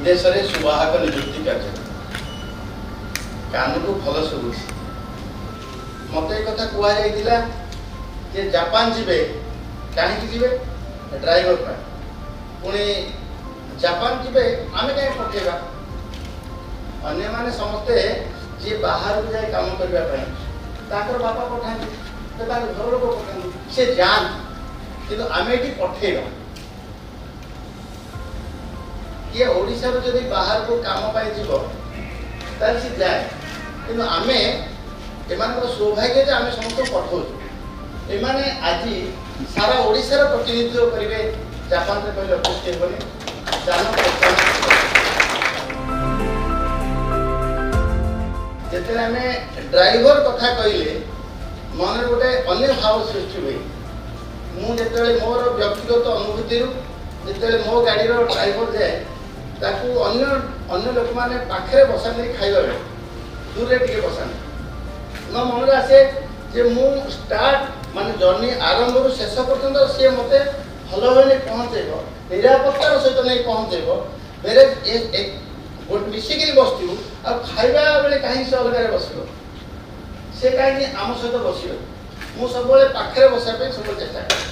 विदेश में सुवाहक नियुक्ति कार्य कान को भल शुभु मत एक कथा कहला जे जापान जीवे कहीं जीवे ड्राइवर पर पुणी जापान जीवे आम कहीं पठेगा अन्य माने समस्ते जी बाहर को जाए काम करने बापा पठाते घर लोग पठाते से जाती कि आम ये पठेगा ये ओडिशा रो जदि बाहर को काम पाई जीवो तार से जाए कि आम एमान सौभाग्य जे आम समस्त पठाऊ एमाने आज सारा ओडिशा रो प्रतिनिधित्व करेंगे जापान से कहले अपुष्टि हेबनी जिते आम ड्राइवर कथा कहले मन गोटे अन्य भाव सृष्टि हुए मुझे मोर व्यक्तिगत अनुभूति जिते मो गाड़ी ड्राइवर जाए ताकू अन्य अन्य लोक मैंने पाखे बसाते खाइबा दूर टे बसाते मो मन आसे जे मु स्टार्ट मान जर्नी आरंभ रू शेष पर्यंत सी मत भल भाव पहुँचेब निरापत्तार सहित नहीं पहुँचेब बेरे मिसिक बसू आ खाइबा बेले कहीं से अलग बस से कहीं आम सहित बस मुझे सब पाखे बसापी सब चेष्टा